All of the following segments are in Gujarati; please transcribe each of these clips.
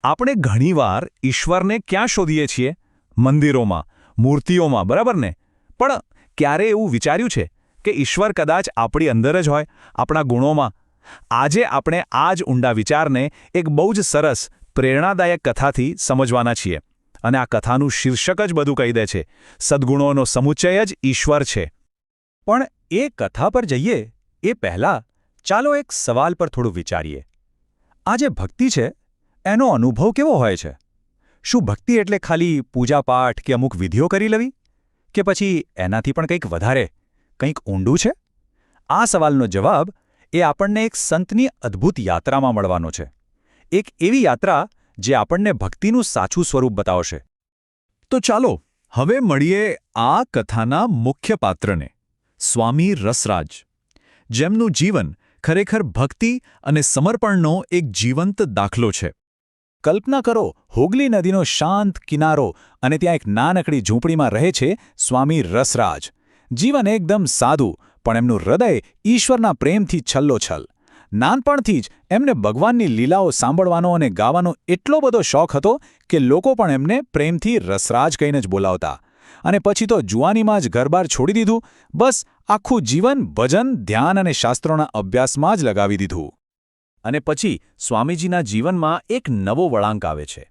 આપણે ઘણીવાર ઈશ્વરને ક્યાં શોધીએ છીએ? મંદિરોમાં, મૂર્તિઓમાં, બરાબર ને? પણ ક્યારે એવું વિચાર્યું છે કે ઈશ્વર કદાચ આપણી અંદર જ હોય, આપણા ગુણોમાં? આજે આપણે આ જ ઊંડા વિચારને એક બહુ જ સરસ, પ્રેરણાદાયક કથાથી સમજવાના છીએ. અને આ કથાનું શીર્ષક જ બધું કહી દે છે: સદ્ગુણોનો સમુચ્ચય જ ઈશ્વર છે. પણ એ કથા પર જઈએ એ પહેલાં ચાલો એક સવાલ પર થોડું વિચારીએ. આ જે ભક્તિ છે એનો અનુભવ કેવો હોય છે? શું ભક્તિ એટલે ખાલી પૂજાપાઠ કે અમુક વિધિઓ કરી લેવી? કે પછી એનાથી પણ કંઈક વધારે, કંઈક ઊંડું છે? આ સવાલનો જવાબ એ આપણને એક સંતની અદ્ભુત યાત્રામાં મળવાનો છે. એક એવી યાત્રા જે આપણને ભક્તિનું સાચું સ્વરૂપ બતાવશે. તો ચાલો હવે મળીએ આ કથાના મુખ્ય પાત્રને, સ્વામી રસરાજ, જેમનું જીવન ખરેખર ભક્તિ અને સમર્પણનો એક જીવંત દાખલો છે. કલ્પના કરો, હોગલી નદીનો શાંત કિનારો અને ત્યાં એક નાનકડી ઝૂંપડીમાં રહે છે સ્વામી રસરાજ. જીવન એકદમ સાદું, પણ એમનું હૃદય ઈશ્વરના પ્રેમથી છલ્લોછલ. નાનપણથી જ એમને ભગવાનની લીલાઓ સાંભળવાનો અને ગાવાનો એટલો બધો શોખ હતો કે લોકો પણ એમને પ્રેમથી રસરાજ કહીને જ બોલાવતા. અને પછી તો જુવાનીમાં જ ઘરબાર છોડી દીધું, બસ આખું જીવન ભજન, ધ્યાન અને શાસ્ત્રોના અભ્યાસમાં જ લગાવી દીધું. અને પછી સ્વામીજીના જીવનમાં એક નવો વળાંક આવે છે.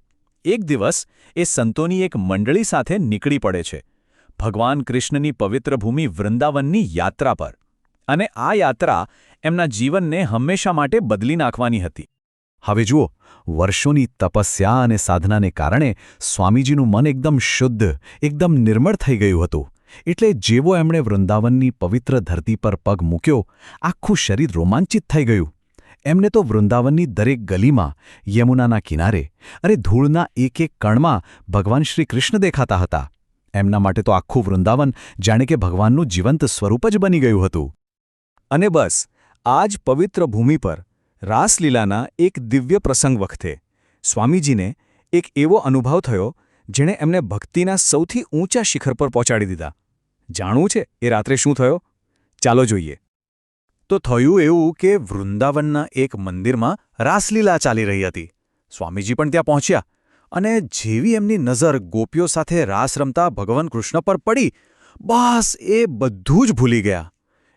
એક દિવસ એ સંતોની એક મંડળી સાથે નીકળી પડે છે ભગવાન કૃષ્ણની પવિત્ર ભૂમિ વૃંદાવનની યાત્રા પર. અને આ યાત્રા એમના જીવનને હંમેશા માટે બદલી નાખવાની હતી. હવે જુઓ, વર્ષોની તપસ્યા અને સાધનાને કારણે સ્વામીજીનું મન એકદમ શુદ્ધ, એકદમ નિર્મળ થઈ ગયું હતું. એટલે જેવો એમણે વૃંદાવનની પવિત્ર ધરતી પર પગ મૂક્યો, આખું શરીર રોમાંચિત થઈ ગયું. એમને તો વૃંદાવનની દરેક ગલીમાં, યમુનાના કિનારે અને ધૂળના એક એક કણમાં ભગવાન શ્રી કૃષ્ણ દેખાતા હતા. એમના માટે તો આખું વૃંદાવન જાણે કે ભગવાનનું જીવંત સ્વરૂપ જ બની ગયું હતું. અને બસ આ જ પવિત્ર ભૂમિ પર રાસલીલાના એક દિવ્ય પ્રસંગ વખતે સ્વામીજીને એક એવો અનુભવ થયો જેણે એમને ભક્તિના સૌથી ઊંચા શિખર પર પહોંચાડી દીધા. જાણવું છે એ રાત્રે શું થયો? ચાલો જોઈએ. તો થયું એવું કે વૃંદાવનના એક મંદિરમાં રાસલીલા ચાલી રહી હતી. સ્વામીજી પણ ત્યાં પહોંચ્યા અને જેવી એમની નજર ગોપીઓ સાથે રાસ રમતા ભગવાન કૃષ્ણ પર પડી, બસ એ બધું જ ભૂલી ગયા.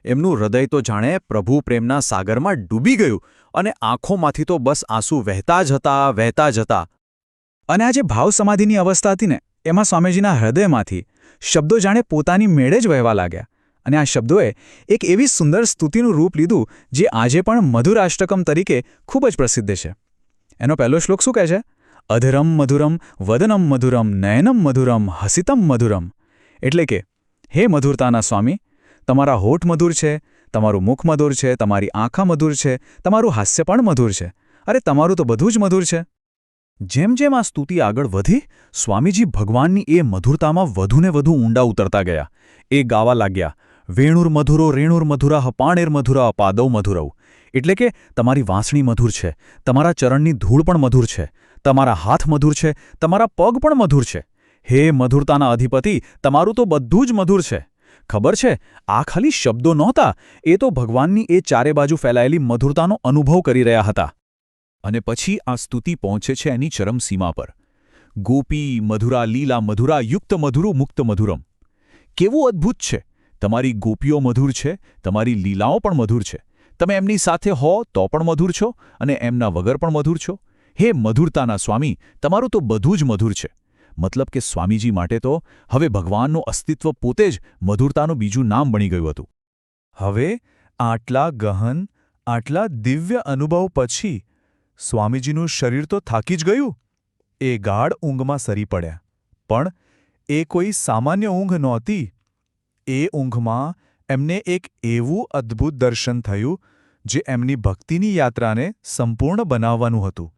એમનું હૃદય તો જાણે પ્રભુ પ્રેમના સાગરમાં ડૂબી ગયું અને આંખોમાંથી તો બસ આંસુ વહેતા જ હતા, વહેતા જ હતા. અને આ જે ભાવ સમાધિની અવસ્થા હતી ને, એમાં સ્વામીજીના હૃદયમાંથી શબ્દો જાણે પોતાની મેળે જ વહેવા લાગ્યા. અને આ શબ્દોએ એક એવી સુંદર સ્તુતિનું રૂપ લીધું જે આજે પણ મધુરાષ્ટકમ તરીકે ખૂબ જ પ્રસિદ્ધ છે. એનો પહેલો શ્લોક શું કહે છે? અધરમ મધુરમ વદનમ મધુરમ નયનમ મધુરમ હસિતમ મધુરમ. એટલે કે હે મધુરતાના સ્વામી, તમારા હોઠ મધુર છે, તમારું મુખ મધુર છે, તમારી આંખા મધુર છે, તમારું હાસ્ય પણ મધુર છે. અરે તમારું તો બધું જ મધુર છે. જેમ જેમ આ સ્તુતિ આગળ વધી, સ્વામીજી ભગવાનની એ મધુરતામાં વધુને વધુ ઊંડા ઉતરતા ગયા. એ ગાવા લાગ્યા: વેણુર મધુરો રેણુર મધુરા પાણેર મધુરા પાદૌ મધુરૌ. એટલે કે તમારી વાંસળી મધુર છે, તમારા ચરણની ધૂળ પણ મધુર છે, તમારા હાથ મધુર છે, તમારા પગ પણ મધુર છે. હે મધુરતાના અધિપતિ, તમારું તો બધું જ મધુર છે. ખબર છે, આ ખાલી શબ્દો નહોતા, એ તો ભગવાનની એ ચારે બાજુ ફેલાયેલી મધુરતાનો અનુભવ કરી રહ્યા હતા. અને પછી આ સ્તુતિ પહોંચે છે એની ચરમસીમા પર: ગોપી મધુરા લીલા મધુરા યુક્ત મધુરું મુક્ત મધુરમ. કેવું અદ્ભુત છે! તમારી ગોપીઓ મધુર છે, તમારી લીલાઓ પણ મધુર છે. તમે એમની સાથે હો તો પણ મધુર છો અને એમના વગર પણ મધુર છો. હે મધુરતાના સ્વામી, તમારું તો બધું જ મધુર છે. મતલબ કે સ્વામીજી માટે તો હવે ભગવાનનું અસ્તિત્વ પોતે જ મધુરતાનું બીજું નામ બની ગયું હતું. હવે આટલા ગહન, આટલા દિવ્ય અનુભવ પછી સ્વામીજીનું શરીર તો થાકી જ ગયું. એ ગાઢ ઊંઘમાં સરી પડ્યા. પણ એ કોઈ સામાન્ય ઊંઘ નહોતી. એ ઊંઘમાં એમને એક એવું અદ્ભુત દર્શન થયું જે એમની ભક્તિની યાત્રાને સંપૂર્ણ બનાવવાનું હતું.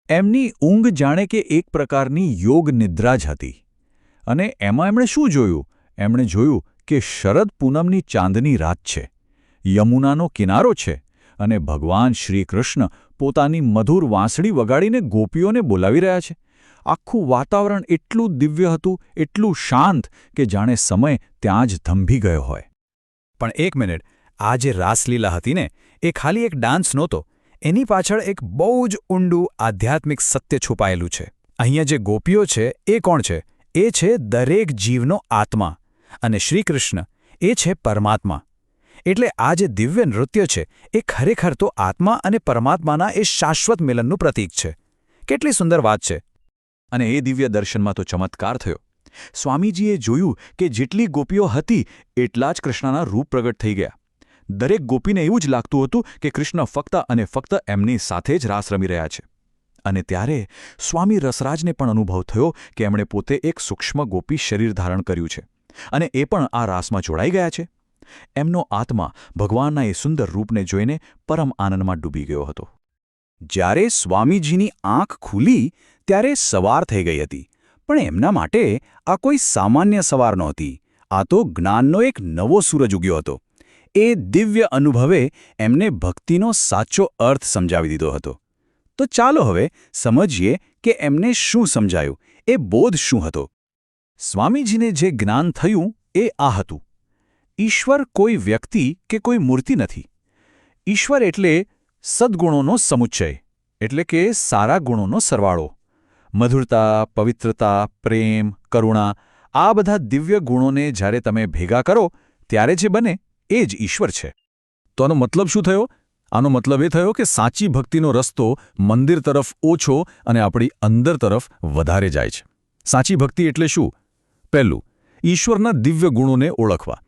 એમની ઊંઘ જાણે કે એક પ્રકારની યોગ નિદ્રા જ હતી. અને એમાં એમણે શું જોયું? એમણે જોયું કે શરદ પૂનમની ચાંદની રાત છે, યમુનાનો કિનારો છે અને ભગવાન શ્રીકૃષ્ણ પોતાની મધુર વાંસળી વગાડીને ગોપીઓને બોલાવી રહ્યા છે. આખું વાતાવરણ એટલું દિવ્ય હતું, એટલું શાંત કે જાણે સમય ત્યાં જ થંભી ગયો હોય. પણ એક મિનિટ, આ જે રાસલીલા હતી ને, એ ખાલી એક ડાન્સ નહોતો, એની પાછળ એક બહુ જ ઊંડું આધ્યાત્મિક સત્ય છુપાયેલું છે. અહીંયા જે ગોપીઓ છે એ કોણ છે? એ છે દરેક જીવનો આત્મા, અને શ્રીકૃષ્ણ એ છે પરમાત્મા. એટલે આ જે દિવ્ય નૃત્ય છે એ ખરેખર તો આત્મા અને પરમાત્માના એ શાશ્વત મિલનનું પ્રતીક છે. કેટલી સુંદર વાત છે. અને એ દિવ્ય દર્શનમાં તો ચમત્કાર થયો. સ્વામીજીએ જોયું કે જેટલી ગોપીઓ હતી એટલા જ કૃષ્ણના રૂપ પ્રગટ થઈ ગયા. દરેક ગોપીને એવું જ લાગતું હતું કે કૃષ્ણ ફક્ત અને ફક્ત એમની સાથે જ રાસ રમી રહ્યા છે. અને ત્યારે સ્વામી રસરાજને પણ અનુભવ થયો કે એમણે પોતે એક સૂક્ષ્મ ગોપી શરીર ધારણ કર્યું છે અને એ પણ આ રાસમાં જોડાઈ ગયા છે. એમનો આત્મા ભગવાનના એ સુંદર રૂપને જોઈને પરમ આનંદમાં ડૂબી ગયો હતો. જ્યારે સ્વામીજીની આંખ ખુલી ત્યારે સવાર થઈ ગઈ હતી. પણ એમના માટે આ કોઈ સામાન્ય સવાર નહોતી. આ તો જ્ઞાનનો એક નવો સૂરજ ઉગ્યો હતો. એ દિવ્ય અનુભવે એમને ભક્તિનો સાચો અર્થ સમજાવી દીધો હતો. તો ચાલો હવે સમજીએ કે એમને શું સમજાયું, એ બોધ શું હતો. સ્વામીજીને જે જ્ઞાન થયું એ આ હતું: ઈશ્વર કોઈ વ્યક્તિ કે કોઈ મૂર્તિ નથી. ઈશ્વર એટલે સદ્ગુણોનો સમુચ્ચય, એટલે કે સારા ગુણોનો સરવાળો. મધુરતા, પવિત્રતા, પ્રેમ, કરુણા, આ બધા દિવ્ય ગુણોને જ્યારે તમે ભેગા કરો ત્યારે જે બને એ જ ઈશ્વર છે. તો આનો મતલબ શું થયો? આનો મતલબ એ થયો કે સાચી ભક્તિનો રસ્તો મંદિર તરફ ઓછો અને આપણી અંદર તરફ વધારે જાય છે. સાચી ભક્તિ એટલે શું? પહેલું, ઈશ્વરના દિવ્ય ગુણોને ઓળખવા.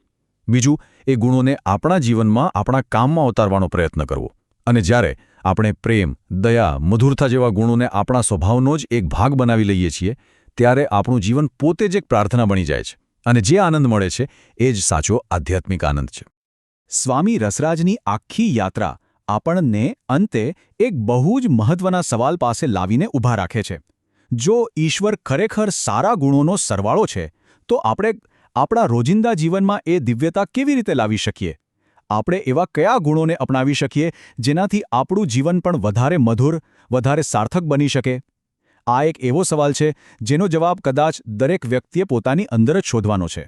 બીજું, એ ગુણોને આપણા જીવનમાં, આપણા કામમાં ઉતારવાનો પ્રયત્ન કરવો. અને જ્યારે આપણે પ્રેમ, દયા, મધુરતા જેવા ગુણોને આપણા સ્વભાવનો જ એક ભાગ બનાવી લઈએ છીએ ત્યારે આપણું જીવન પોતે જ એક પ્રાર્થના બની જાય છે. અને જે આનંદ મળે છે એ જ સાચો આધ્યાત્મિક આનંદ છે. સ્વામી રસરાજની આખી યાત્રા આપણને અંતે એક બહુ જ મહત્વના સવાલ પાસે લાવીને ઊભા રાખે છે. જો ઈશ્વર ખરેખર સારા ગુણોનો સરવાળો છે તો આપણે આપણા રોજિંદા જીવનમાં એ દિવ્યતા કેવી રીતે લાવી શકીએ? આપણે એવા કયા ગુણોને અપનાવી શકીએ જેનાથી આપણું જીવન પણ વધારે મધુર, વધારે સાર્થક બની શકે? આ એક એવો સવાલ છે જેનો જવાબ કદાચ દરેક વ્યક્તિએ પોતાની અંદર જ શોધવાનો છે.